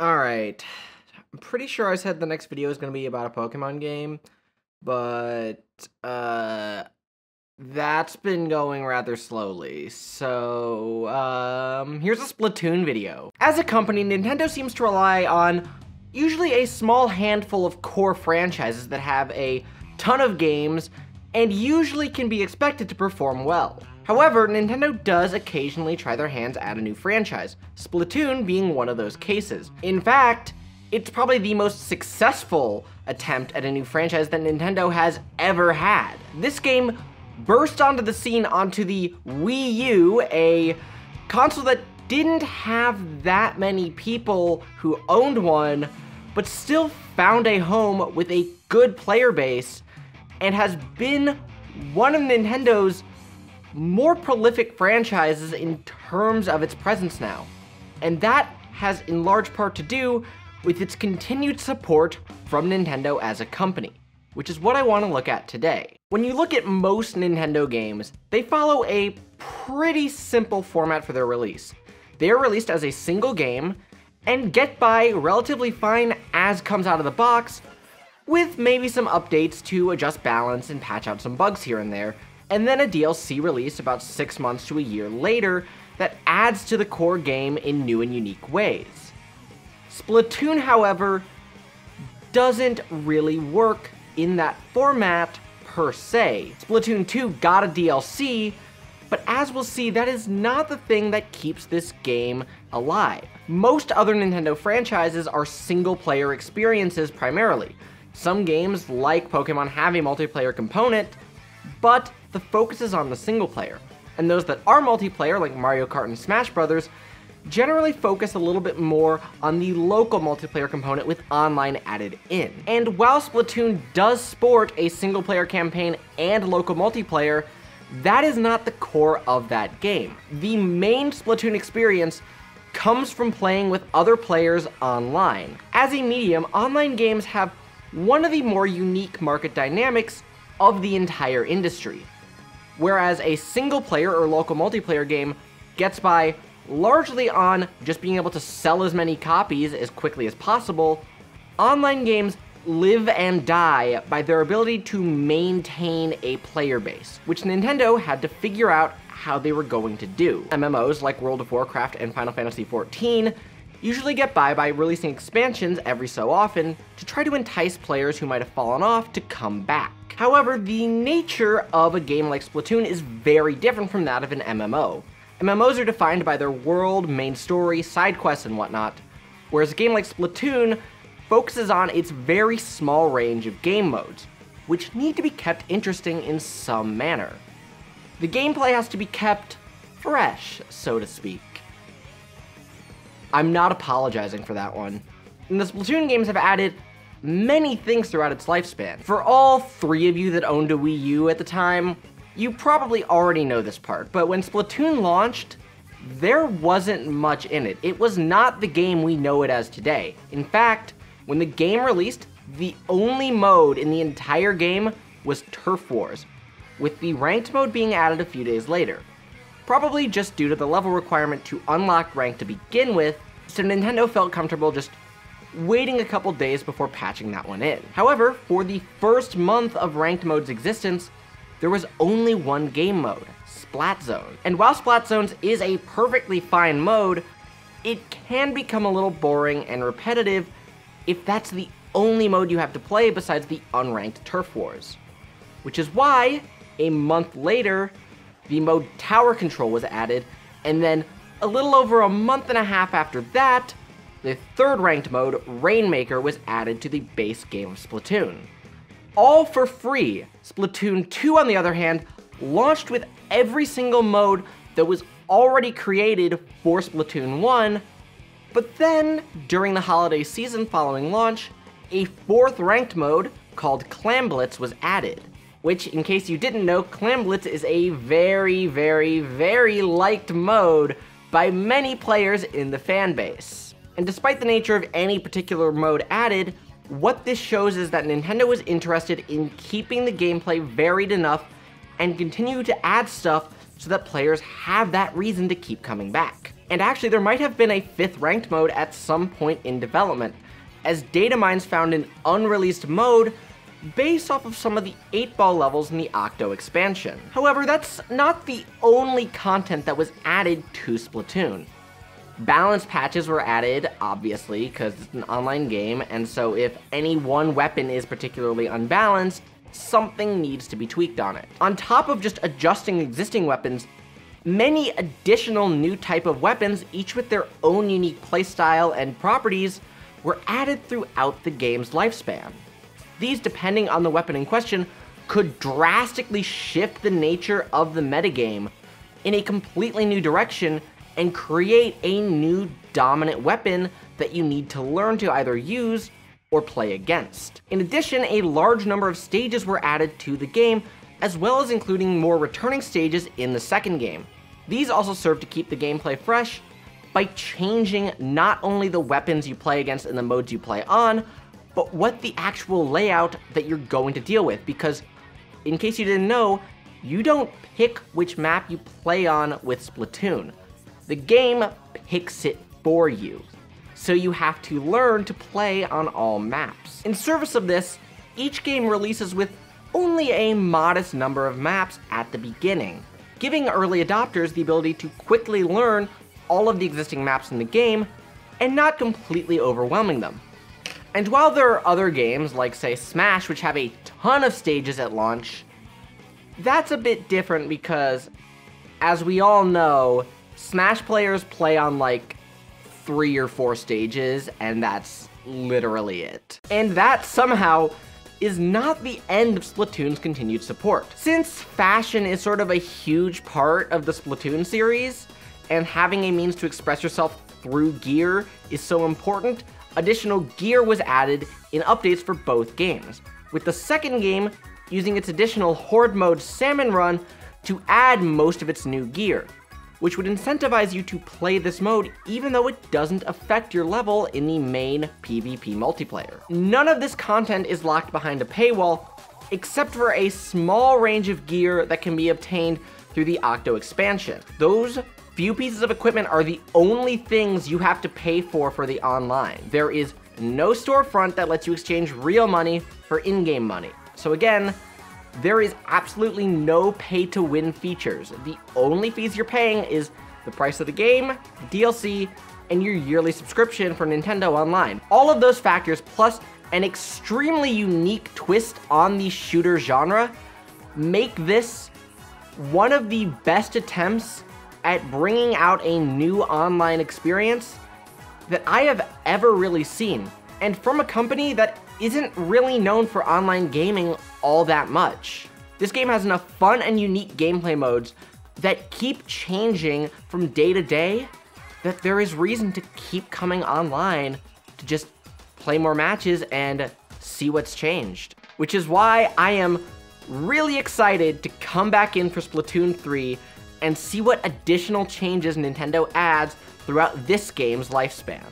Alright. I'm pretty sure I said the next video is going to be about a Pokemon game, but, that's been going rather slowly. So, here's a Splatoon video. As a company, Nintendo seems to rely on usually a small handful of core franchises that have a ton of games and usually can be expected to perform well. However, Nintendo does occasionally try their hands at a new franchise, Splatoon being one of those cases. In fact, it's probably the most successful attempt at a new franchise that Nintendo has ever had. This game burst onto the scene onto the Wii U, a console that didn't have that many people who owned one, but still found a home with a good player base, and has been one of Nintendo's more prolific franchises in terms of its presence now. And that has in large part to do with its continued support from Nintendo as a company, which is what I want to look at today. When you look at most Nintendo games, they follow a pretty simple format for their release. They are released as a single game and get by relatively fine as comes out of the box, with maybe some updates to adjust balance and patch out some bugs here and there, and then a DLC release about 6 months to a year later that adds to the core game in new and unique ways. Splatoon, however, doesn't really work in that format per se. Splatoon 2 got a DLC, but as we'll see, that is not the thing that keeps this game alive. Most other Nintendo franchises are single-player experiences primarily. Some games, like Pokemon, have a multiplayer component, but the focus is on the single player. And those that are multiplayer, like Mario Kart and Smash Bros., generally focus a little bit more on the local multiplayer component with online added in. And while Splatoon does sport a single player campaign and local multiplayer, that is not the core of that game. The main Splatoon experience comes from playing with other players online. As a medium, online games have one of the more unique market dynamics of the entire industry. Whereas a single player or local multiplayer game gets by largely on just being able to sell as many copies as quickly as possible, online games live and die by their ability to maintain a player base, which Nintendo had to figure out how they were going to do. MMOs like World of Warcraft and Final Fantasy XIV usually get by releasing expansions every so often to try to entice players who might have fallen off to come back. However, the nature of a game like Splatoon is very different from that of an MMO. MMOs are defined by their world, main story, side quests, and whatnot, whereas a game like Splatoon focuses on its very small range of game modes, which need to be kept interesting in some manner. The gameplay has to be kept fresh, so to speak. I'm not apologizing for that one. And the Splatoon games have added many things throughout its lifespan. For all 3 of you that owned a Wii U at the time, you probably already know this part, but when Splatoon launched, there wasn't much in it. It was not the game we know it as today. In fact, when the game released, the only mode in the entire game was Turf Wars, with the ranked mode being added a few days later. Probably just due to the level requirement to unlock rank to begin with, so Nintendo felt comfortable just waiting a couple days before patching that one in. However, for the first month of ranked mode's existence, there was only one game mode, Splat Zone. And while Splat Zones is a perfectly fine mode, it can become a little boring and repetitive if that's the only mode you have to play besides the unranked Turf Wars. Which is why, a month later, the mode Tower Control was added, and then a little over a month and a half after that, the third ranked mode, Rainmaker, was added to the base game of Splatoon. All for free. Splatoon 2, on the other hand, launched with every single mode that was already created for Splatoon 1, but then, during the holiday season following launch, a 4th ranked mode called Clamblitz was added. Which, in case you didn't know, Clamblitz is a very, very, very liked mode by many players in the fanbase. And despite the nature of any particular mode added, what this shows is that Nintendo was interested in keeping the gameplay varied enough and continue to add stuff so that players have that reason to keep coming back. And actually, there might have been a 5th ranked mode at some point in development, as data mines found an unreleased mode based off of some of the 8-ball levels in the Octo expansion. However, that's not the only content that was added to Splatoon. Balance patches were added, obviously, because it's an online game, and so if any one weapon is particularly unbalanced, something needs to be tweaked on it. On top of just adjusting existing weapons, many additional new type of weapons, each with their own unique playstyle and properties, were added throughout the game's lifespan. These, depending on the weapon in question, could drastically shift the nature of the metagame in a completely new direction and create a new dominant weapon that you need to learn to either use or play against. In addition, a large number of stages were added to the game, as well as including more returning stages in the second game. These also serve to keep the gameplay fresh by changing not only the weapons you play against and the modes you play on, but what the actual layout that you're going to deal with, because in case you didn't know, you don't pick which map you play on with Splatoon. The game picks it for you, so you have to learn to play on all maps. In service of this, each game releases with only a modest number of maps at the beginning, giving early adopters the ability to quickly learn all of the existing maps in the game and not completely overwhelming them. And while there are other games, like say Smash, which have a ton of stages at launch, that's a bit different because, as we all know, Smash players play on like 3 or 4 stages, and that's literally it. And that somehow is not the end of Splatoon's continued support. Since fashion is sort of a huge part of the Splatoon series, and having a means to express yourself through gear is so important, additional gear was added in updates for both games, with the second game using its additional Horde mode Salmon Run to add most of its new gear, which would incentivize you to play this mode even though it doesn't affect your level in the main PvP multiplayer. None of this content is locked behind a paywall, except for a small range of gear that can be obtained through the Octo expansion. Those few pieces of equipment are the only things you have to pay for the online. There is no storefront that lets you exchange real money for in-game money. So again, there is absolutely no pay-to-win features. The only fees you're paying is the price of the game, the DLC, and your yearly subscription for Nintendo Online. All of those factors, plus an extremely unique twist on the shooter genre, make this one of the best attempts at bringing out a new online experience that I have ever really seen, and from a company that isn't really known for online gaming all that much. This game has enough fun and unique gameplay modes that keep changing from day to day that there is reason to keep coming online to just play more matches and see what's changed. Which is why I am really excited to come back in for Splatoon 3 and see what additional changes Nintendo adds throughout this game's lifespan.